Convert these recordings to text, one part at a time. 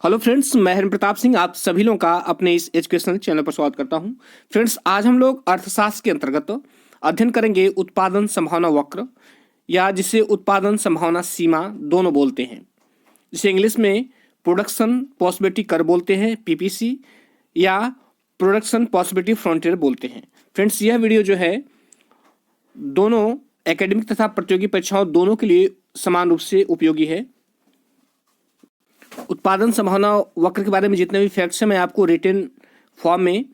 Hello friends, मैं हरिन प्रताप सिंह आप सभी लोगों का अपने इस एजुकेशनल चैनल पर स्वागत करता हूं। फ्रेंड्स, आज हम लोग अर्थशास्त्र के अंतर्गत अध्ययन करेंगे उत्पादन संभावना वक्र, या जिसे उत्पादन संभावना सीमा दोनों बोलते हैं, जिसे इंग्लिश में प्रोडक्शन पॉसिबिलिटी कर्व बोलते हैं, पीपीसी, या प्रोडक्शन पॉसिबिलिटी फ्रंटियर बोलते हैं। फ्रेंड्स, यह वीडियो जो है दोनों एकेडमिक तथा प्रतियोगी परीक्षाओं दोनों के लिए समान रूप से उपयोगी है। उत्पादन संभावना वक्र के बारे में जितने भी फैक्ट्स हैं मैं आपको रिटन फॉर्म में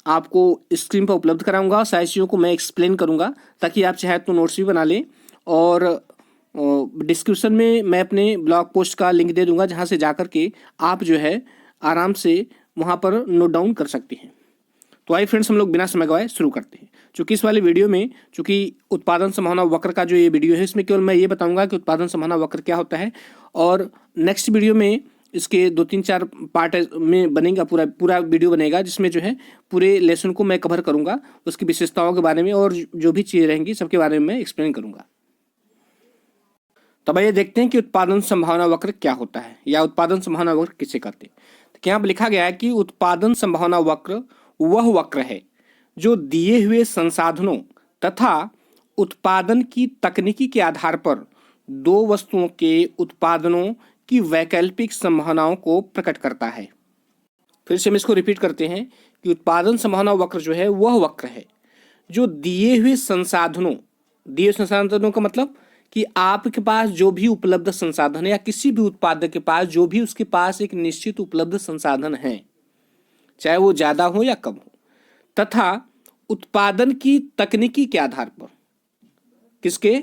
आपको स्क्रीन पर उपलब्ध कराऊंगा। सारी चीज़ों को मैं एक्सप्लेन करूंगा ताकि आप चाहे तो नोट्स भी बना लें, और डिस्क्रिप्शन में मैं अपने ब्लॉग पोस्ट का लिंक दे दूंगा जहां से जाकर के आप जो है आराम से वहां पर नोट डाउन कर सकते हैं। तो आइए फ्रेंड्स, हम लोग बिना समय गवाए शुरू करते हैं। चूँकि इस वाले वीडियो में चूँकि उत्पादन संभावना वक्र का जो ये वीडियो है इसमें केवल मैं ये बताऊंगा कि उत्पादन संभावना वक्र क्या होता है, और नेक्स्ट वीडियो में इसके 2-3-4 पार्ट में बनेगा, पूरा वीडियो बनेगा जिसमें जो है पूरे लेसन को मैं कवर करूंगा, उसकी विशेषताओं के बारे में और जो भी चीज़ें रहेंगी सबके बारे में मैं एक्सप्लेन करूंगा। तब आइए देखते हैं कि उत्पादन संभावना वक्र क्या होता है, या उत्पादन संभावना वक्र किसे कहते हैं। तो यहाँ पर लिखा गया है कि उत्पादन संभावना वक्र वह वक्र है जो दिए हुए संसाधनों तथा उत्पादन की तकनीकी के आधार पर दो वस्तुओं के उत्पादनों की वैकल्पिक संभावनाओं को प्रकट करता है। फिर से हम इसको रिपीट करते हैं कि उत्पादन संभावना वक्र जो है वह वक्र है जो दिए हुए संसाधनों का मतलब कि आपके पास जो भी उपलब्ध संसाधन है, या किसी भी उत्पादक के पास जो भी उसके पास एक निश्चित उपलब्ध संसाधन है, चाहे वो ज्यादा हो या कम हो, तथा उत्पादन की तकनीकी के आधार पर, किसके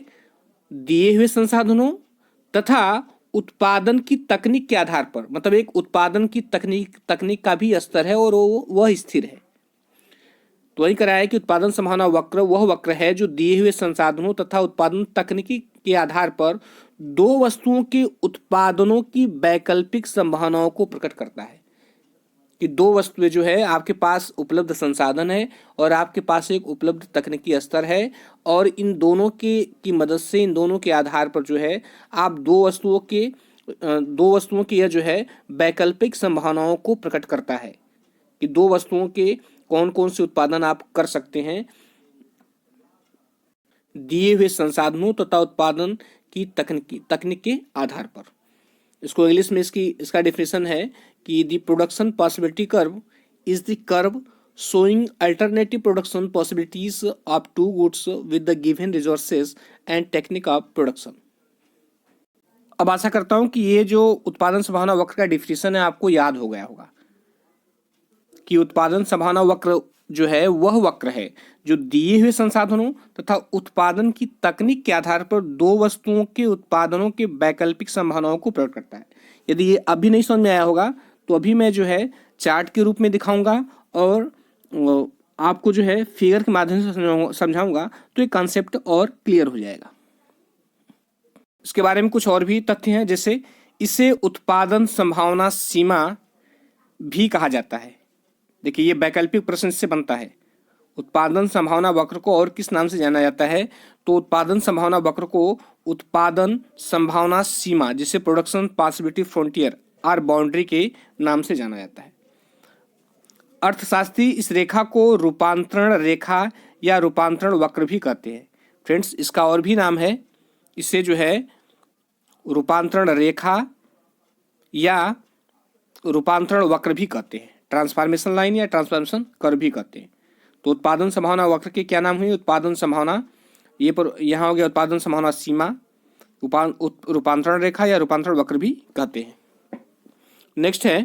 दिए हुए संसाधनों तथा उत्पादन की तकनीक के आधार पर, मतलब एक उत्पादन की तकनीक का भी स्तर है और वह स्थिर है। तो वही कराया है कि उत्पादन संभावना वक्र वह वक्र है जो दिए हुए संसाधनों तथा उत्पादन तकनीकी के आधार पर दो वस्तुओं के उत्पादनों की वैकल्पिक संभावनाओं को प्रकट करता है। कि दो वस्तुएं जो है, आपके पास उपलब्ध संसाधन है और आपके पास एक उपलब्ध तकनीकी स्तर है, और इन दोनों की मदद से, इन दोनों के आधार पर जो है आप दो वस्तुओं की यह जो है वैकल्पिक संभावनाओं को प्रकट करता है कि दो वस्तुओं के कौन कौन से उत्पादन आप कर सकते हैं दिए हुए संसाधनों तथा उत्पादन की तकनीक के आधार पर। इसको इंग्लिश में इसका डेफिनेशन है कि the production possibility curve is the curve showing alternative production possibilities of two goods with the given resources and technique of production. अब आशा करता हूं कि ये जो उत्पादन संभावना वक्र का डेफिनेशन है आपको याद हो गया होगा कि उत्पादन संभावना वक्र जो है वह वक्र है जो दिए हुए संसाधनों तथा उत्पादन की तकनीक के आधार पर दो वस्तुओं के उत्पादनों के वैकल्पिक संभावनाओं को प्रकट करता है। यदि ये अभी नहीं समझ में आया होगा तो अभी मैं जो है चार्ट के रूप में दिखाऊंगा और आपको जो है फिगर के माध्यम से समझाऊंगा, तो ये कॉन्सेप्ट और क्लियर हो जाएगा। इसके बारे में कुछ और भी तथ्य हैं, जैसे इसे उत्पादन संभावना सीमा भी कहा जाता है। देखिए, ये वैकल्पिक प्रश्न से बनता है। उत्पादन संभावना वक्र को और किस नाम से जाना जाता है, तो उत्पादन संभावना वक्र को उत्पादन संभावना सीमा, जिसे प्रोडक्शन पॉसिबिलिटी फ्रंटियर और बाउंड्री के नाम से जाना जाता है। अर्थशास्त्री इस रेखा को रूपांतरण रेखा या रूपांतरण वक्र भी कहते हैं। फ्रेंड्स, इसका और भी नाम है, इसे जो है रूपांतरण रेखा या रूपांतरण वक्र भी कहते हैं, ट्रांसफॉर्मेशन लाइन या ट्रांसफॉर्मेशन कर्व भी कहते हैं। तो उत्पादन संभावना वक्र के क्या नाम हुए? उत्पादन संभावना, ये पर यहाँ हो गया उत्पादन संभावना सीमा, रूपांतरण रेखा या रूपांतरण वक्र भी कहते हैं। नेक्स्ट है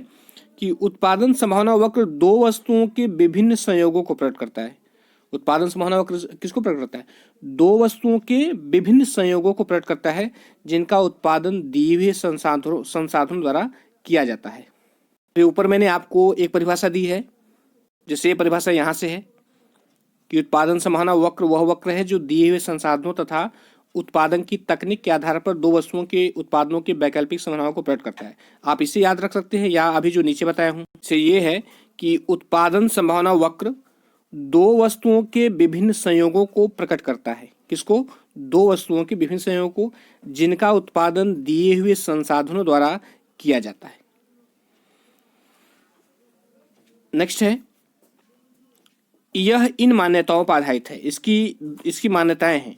कि उत्पादन संभावना वक्र दो वस्तुओं के विभिन्न संयोगों को प्रकट करता है। उत्पादन संभावना वक्र किसको प्रकट करता है? दो वस्तुओं के विभिन्न संयोगों को प्रकट करता है जिनका उत्पादन दिए हुए संसाधनों द्वारा किया जाता है। ऊपर मैंने आपको एक परिभाषा दी है, जैसे ये परिभाषा यहाँ से है कि उत्पादन संभावना वक्र वह वक्र है जो दिए हुए संसाधनों तथा उत्पादन की तकनीक के आधार पर दो वस्तुओं के उत्पादनों की वैकल्पिक संभावनाओं को प्रकट करता है। आप इसे याद रख सकते हैं, या अभी जो नीचे बताया हूँ से ये है कि उत्पादन संभावना वक्र दो वस्तुओं के विभिन्न संयोगों को प्रकट करता है। किसको? दो वस्तुओं के विभिन्न संयोगों को जिनका उत्पादन दिए हुए संसाधनों द्वारा किया जाता है। नेक्स्ट है, यह इन मान्यताओं पर आधारित है। इसकी मान्यताएं हैं,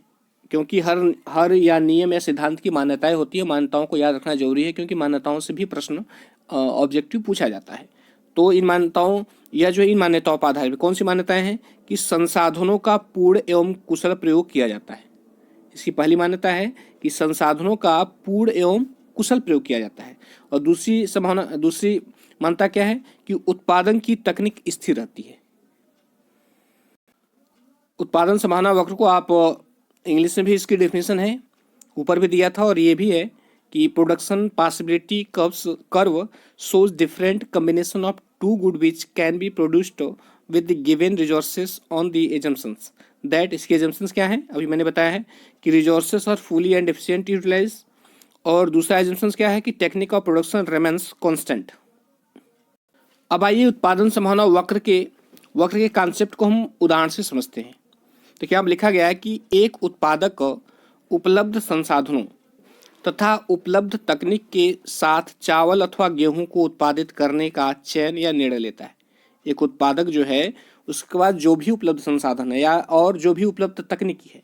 क्योंकि हर या नियम या सिद्धांत की मान्यताएं होती है। मान्यताओं को याद रखना जरूरी है, क्योंकि मान्यताओं से भी प्रश्न ऑब्जेक्टिव पूछा जाता है। तो इन मान्यताओं इन मान्यताओं पर आधारित कौन सी मान्यताएं हैं कि संसाधनों का पूर्ण एवं कुशल प्रयोग किया जाता है। इसकी पहली मान्यता है कि संसाधनों का पूर्ण एवं कुशल प्रयोग किया जाता है। और दूसरी मान्यता क्या है कि उत्पादन की तकनीक स्थिर रहती है। उत्पादन संभावना वक्र को आप इंग्लिश में भी इसकी डेफिनेशन है, ऊपर भी दिया था, और ये भी है कि production possibility curve shows different combination of two good which can be produced with the given resources on the assumptions that. इसके एजम्पशंस क्या है, अभी मैंने बताया है कि resources are fully and efficient utilise, और दूसरा एजम्पशंस क्या है कि technique of production remains constant. अब आइए उत्पादन संभावना वक्र के कॉन्सेप्ट को हम उदाहरण से समझते हैं। तो क्या लिखा गया है कि एक उत्पादक उपलब्ध संसाधनों तथा उपलब्ध तकनीक के साथ चावल अथवा गेहूं को उत्पादित करने का चयन या निर्णय लेता है। एक उत्पादक जो है, उसके बाद जो भी उपलब्ध संसाधन है या और जो भी उपलब्ध तकनीकी है,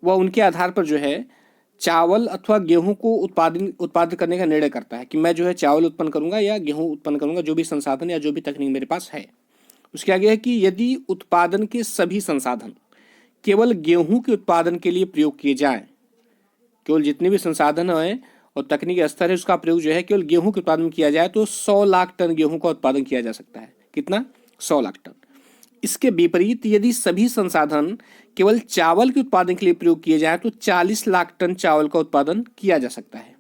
वह उनके आधार पर जो है चावल अथवा गेहूं को उत्पादित करने का निर्णय करता है कि मैं जो है चावल उत्पन्न करूंगा या गेहूं उत्पन्न करूंगा, जो भी संसाधन या जो भी तकनीक मेरे पास है। उसके आगे है कि यदि उत्पादन के सभी संसाधन केवल गेहूं के उत्पादन के लिए प्रयोग किए जाएं, केवल जितने भी संसाधन हैं और तकनीकी स्तर है उसका प्रयोग जो है केवल गेहूं के उत्पादन में किया जाए, तो 100 लाख टन गेहूं का उत्पादन किया जा सकता है। कितना? 100 लाख टन। इसके विपरीत यदि सभी संसाधन केवल चावल के उत्पादन के लिए प्रयोग किए जाए तो 40 लाख टन चावल का उत्पादन किया जा सकता है।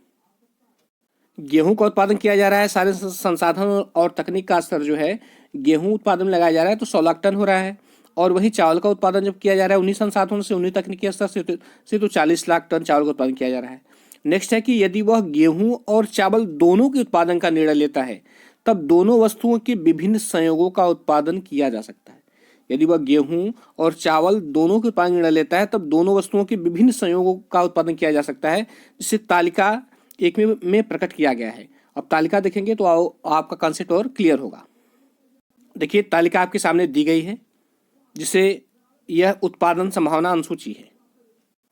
गेहूं का उत्पादन किया जा रहा है, सारे संसाधन और तकनीक का स्तर जो है गेहूं उत्पादन में लगाया जा रहा है, तो 100 लाख टन हो रहा है। और वही चावल का उत्पादन जब किया जा रहा है उन्हीं संसाधनों से, उन्हीं तकनीकी स्तर से तो 40 लाख टन चावल का उत्पादन किया जा रहा है। नेक्स्ट है कि यदि वह गेहूं और चावल दोनों के उत्पादन का निर्णय लेता है, तब दोनों वस्तुओं के विभिन्न संयोगों का उत्पादन किया जा सकता है। यदि वह गेहूं और चावल दोनों के उत्पादन का निर्णय लेता है, तब दोनों वस्तुओं के विभिन्न संयोगों का उत्पादन किया जा सकता है, जिसे तालिका 1 में प्रकट किया गया है। अब तालिका देखेंगे तो आपका कॉन्सेप्ट और क्लियर होगा। देखिए, तालिका आपके सामने दी गई है, जिसे यह उत्पादन संभावना अनुसूची है।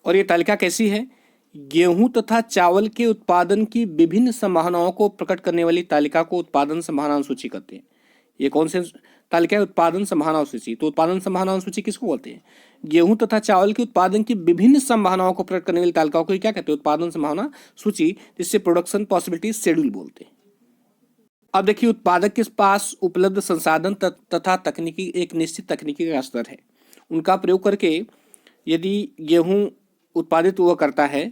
और ये तालिका कैसी है? गेहूं तथा चावल के उत्पादन की विभिन्न संभावनाओं को प्रकट करने वाली तालिका को उत्पादन संभावना अनुसूची कहते हैं। ये कौन से तालिका है? उत्पादन संभावना अनुसूची। तो उत्पादन संभावना अनुसूची किसको बोलते हैं? गेहूं तथा चावल के उत्पादन की विभिन्न संभावनाओं को प्रकट करने वाली तालिकाओं को क्या कहते हैं? उत्पादन संभावना सूची, जिससे प्रोडक्शन पॉसिबिलिटी शेड्यूल बोलते हैं। अब देखिए, उत्पादक के पास उपलब्ध संसाधन तथा तकनीकी एक निश्चित तकनीकी का स्तर है। उनका प्रयोग करके यदि गेहूं उत्पादित हुआ करता है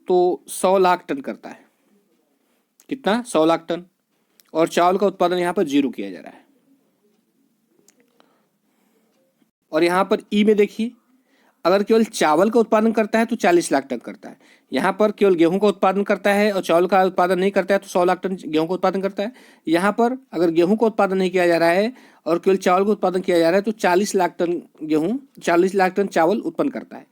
तो 100 लाख टन करता है। कितना? 100 लाख टन। और चावल का उत्पादन यहाँ पर 0 किया जा रहा है। और यहाँ पर ई में देखिए, अगर केवल चावल का उत्पादन करता है तो 40 लाख टन करता है। यहाँ पर केवल गेहूं का उत्पादन करता है और चावल का उत्पादन नहीं करता है तो 100 लाख टन गेहूं का उत्पादन करता है। यहाँ पर अगर गेहूं का उत्पादन नहीं किया जा रहा है और केवल चावल का उत्पादन किया जा रहा है तो 40 लाख टन गेहूं, 40 लाख टन चावल उत्पन्न करता है।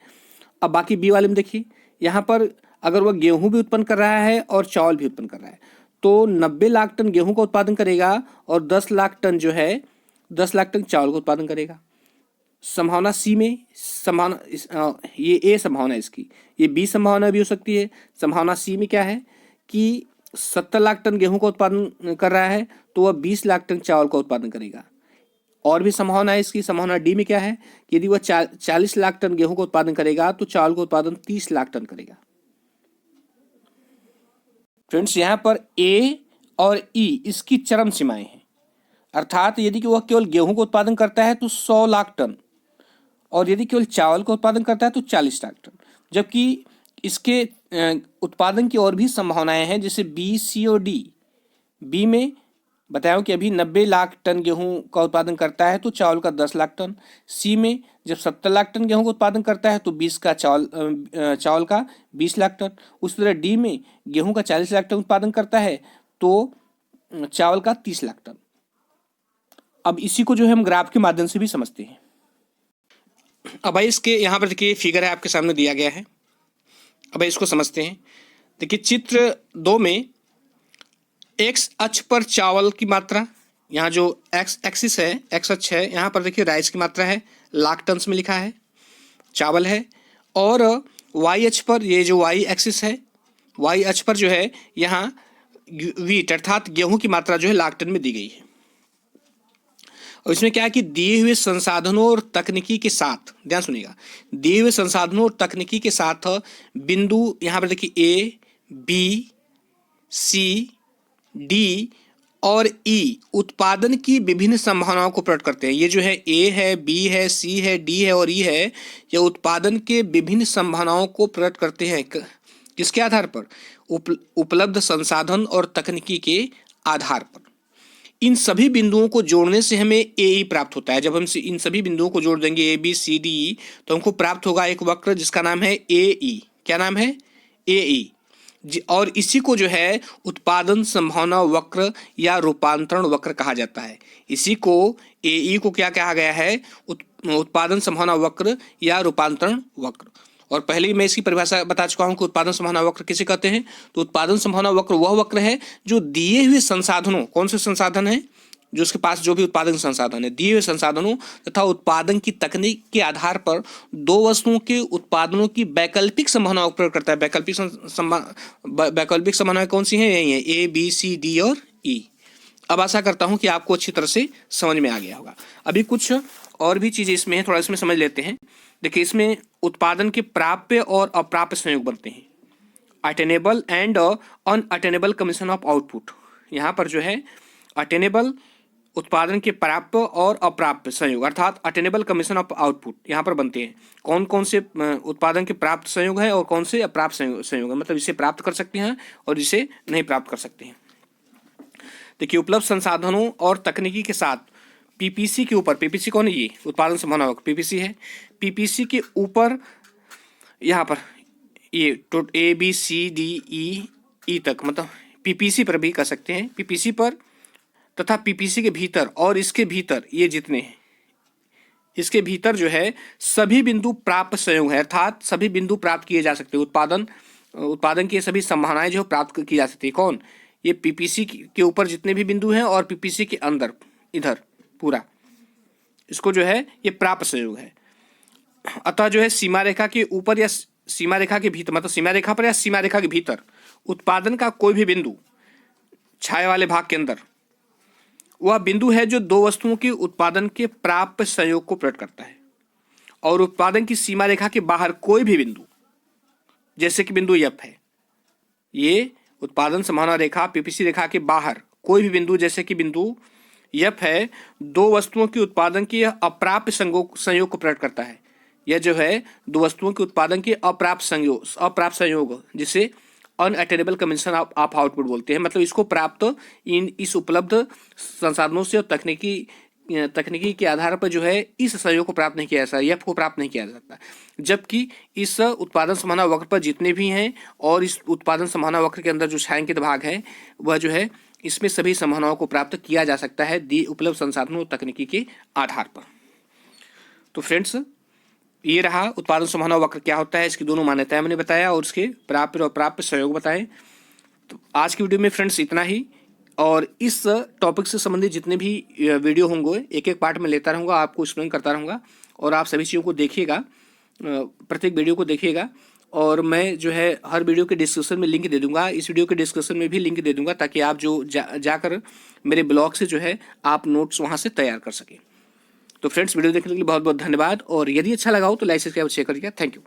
अब बाकी बी वाले में देखिए, यहाँ पर अगर वह गेहूं भी उत्पन्न कर रहा है और चावल भी उत्पन्न कर रहा है तो 90 लाख टन गेहूं का उत्पादन करेगा और 10 लाख टन जो है 10 लाख टन चावल का उत्पादन करेगा। संभावना सी में ये ए संभावना है इसकी, ये बी संभावना भी हो सकती है। संभावना सी में क्या है कि 70 लाख टन गेहूं का उत्पादन कर रहा है तो वह 20 लाख टन चावल का उत्पादन करेगा। और भी संभावना है इसकी। संभावना डी में क्या है कि यदि वह 40 लाख टन गेहूं का उत्पादन करेगा तो चावल का उत्पादन 30 लाख टन करेगा। फ्रेंड्स, यहाँ पर ए और ई इसकी चरम सीमाएं हैं। अर्थात यदि वह केवल गेहूं का उत्पादन करता है तो 100 लाख टन, और यदि केवल चावल का उत्पादन करता है तो 40 लाख टन। जबकि इसके उत्पादन की और भी संभावनाएं हैं, जैसे बी, सी और डी। बी में बताया कि अभी 90 लाख टन गेहूं का उत्पादन करता है तो चावल का 10 लाख टन। सी में जब 70 लाख टन गेहूं का उत्पादन करता है तो 20 का चावल का 20 लाख टन। उस तरह डी में गेहूं का 40 लाख टन उत्पादन करता है तो चावल का 30 लाख टन। अब इसी को जो है हम ग्राफ के माध्यम से भी समझते हैं। अब भाई इसके यहाँ पर देखिए फिगर है आपके सामने दिया गया है। अब इसको समझते हैं। देखिए चित्र 2 में एक्स अक्ष पर चावल की मात्रा, यहाँ जो एक्स एक्सिस है, एक्स अक्ष है, यहाँ पर देखिए राइस की मात्रा है, लाख टन्स में लिखा है, चावल है। और वाई अक्ष पर, ये जो वाई एक्सिस है, वाई अक्ष पर जो है यहाँ वीट अर्थात गेहूं की मात्रा जो है लाख टन में दी गई है। और इसमें क्या है कि दिए हुए संसाधनों और तकनीकी के साथ, ध्यान सुनिएगा, दिए हुए संसाधनों और तकनीकी के साथ बिंदु यहाँ पर देखिए ए, बी, सी, डी और ई उत्पादन की विभिन्न संभावनाओं को प्रकट करते हैं। ये जो है ए है, बी है, सी है, डी है और ई है, ये उत्पादन के विभिन्न संभावनाओं को प्रकट करते हैं। किसके आधार पर? उपलब्ध संसाधन और तकनीकी के आधार पर। इन सभी बिंदुओं को जोड़ने से हमें ए ई प्राप्त होता है। जब हम इन सभी बिंदुओं को जोड़ देंगे ए, बी, सी, डी, ई, तो हमको प्राप्त होगा एक वक्र जिसका नाम है ए ई। क्या नाम है? ए ई। और इसी को जो है उत्पादन संभावना वक्र या रूपांतरण वक्र कहा जाता है। इसी को ए ई को क्या कहा गया है? उत्पादन संभावना वक्र या रूपांतरण वक्र। और पहले ही मैं इसकी परिभाषा बता चुका हूं कि उत्पादन संभावना वक्र किसे कहते हैं। तो उत्पादन संभावना वक्र वह वक्र है जो दिए हुए संसाधनों, कौन से संसाधन है? जो उसके पास जो भी उत्पादन संसाधन है, दिए हुए संसाधनों तथा उत्पादन की तकनीक के आधार पर दो वस्तुओं के उत्पादनों की वैकल्पिक संभावनाओं का प्रयोग करता है। वैकल्पिक संभावनाएं कौन सी हैं? यही है ए, बी, सी, डी और ई। अब आशा करता हूं कि आपको अच्छी तरह से समझ में आ गया होगा। अभी कुछ और भी चीजें इसमें है, थोड़ा इसमें समझ लेते हैं। देखिए, इसमें उत्पादन के प्राप्य और अप्राप्य संयोग बनते हैं। Attainable and unattainable commission of output. यहाँ पर जो है अटेनेबल उत्पादन के प्राप्य और अप्राप्य संयोग अर्थात अटेनेबल कमीशन ऑफ आउटपुट यहाँ पर बनते हैं। कौन कौन से उत्पादन के प्राप्त संयोग है और कौन से अप्राप्त संयोग है, मतलब इसे प्राप्त कर सकते हैं और इसे नहीं प्राप्त कर सकते हैं। देखिए, उपलब्ध संसाधनों और तकनीकी के साथ पीपीसी के ऊपर, पीपीसी कौन है? ये उत्पादन संभावना वक्र पीपीसी है। पीपीसी के ऊपर यहाँ पर ये ए, बी, सी, डी, ई तक, मतलब पीपीसी पर भी कर सकते हैं। पीपीसी पर तथा पीपीसी के भीतर और इसके भीतर, ये जितने हैं इसके भीतर जो है सभी बिंदु प्राप्त संयोग है, अर्थात सभी बिंदु प्राप्त किए जा सकते हैं। उत्पादन की सभी संभावनाएं जो प्राप्त की जा सकती है। कौन? ये पीपीसी के ऊपर जितने भी बिंदु हैं और पीपीसी के अंदर इधर पूरा, इसको जो है ये प्राप्त संयोग है। अतः जो है सीमा रेखा के ऊपर या सीमा रेखा के भीतर, मतलब सीमा रेखा पर या सीमा रेखा के भीतर उत्पादन का कोई भी बिंदु छाया वाले भाग के अंदर वह बिंदु है जो दो वस्तुओं के उत्पादन के प्राप्य संयोग को प्रकट करता है। और उत्पादन की सीमा रेखा के बाहर कोई भी बिंदु, जैसे कि बिंदु एफ है, ये उत्पादन संभावना रेखा पीपीसी रेखा के बाहर कोई भी बिंदु जैसे कि बिंदु एफ है, दो वस्तुओं के उत्पादन के अप्राप्य संयोग को प्रकट करता है। यह जो है दो वस्तुओं के उत्पादन के अप्राप्त संयोग जिसे अनअटेनेबल कमीशन ऑफ आउटपुट बोलते हैं। मतलब इसको प्राप्त इस उपलब्ध संसाधनों से और तकनीकी के आधार पर जो है इस संयोग को प्राप्त नहीं किया जा सकता, एफ को प्राप्त नहीं किया जा सकता। जबकि इस उत्पादन संभावना वक्र पर जितने भी हैं और इस उत्पादन संभावना वक्र के अंदर जो छायांकित भाग है वह जो है इसमें सभी संभावनाओं को प्राप्त किया जा सकता है दी उपलब्ध संसाधनों और तकनीकी के आधार पर। तो फ्रेंड्स, ये रहा उत्पादन संभावना वक्र क्या होता है, इसकी दोनों मान्यताएं मैंने बताया और उसके प्राप्य और अप्राप्य संयोग बताए। तो आज की वीडियो में फ्रेंड्स इतना ही, और इस टॉपिक से संबंधित जितने भी वीडियो होंगे एक एक पार्ट में लेता रहूँगा, आपको एक्सप्लेन करता रहूँगा और आप सभी चीज़ों को देखिएगा, प्रत्येक वीडियो को देखिएगा। और मैं जो है हर वीडियो के डिस्क्रिप्शन में लिंक दे दूंगा, इस वीडियो के डिस्क्रिप्शन में भी लिंक दे दूंगा ताकि आप जो जाकर मेरे ब्लॉग से जो है आप नोट्स वहाँ से तैयार कर सकें। तो फ्रेंड्स, वीडियो देखने के लिए बहुत बहुत धन्यवाद, और यदि अच्छा लगा हो तो लाइक सब्सक्राइब शेयर करिएगा। Thank you.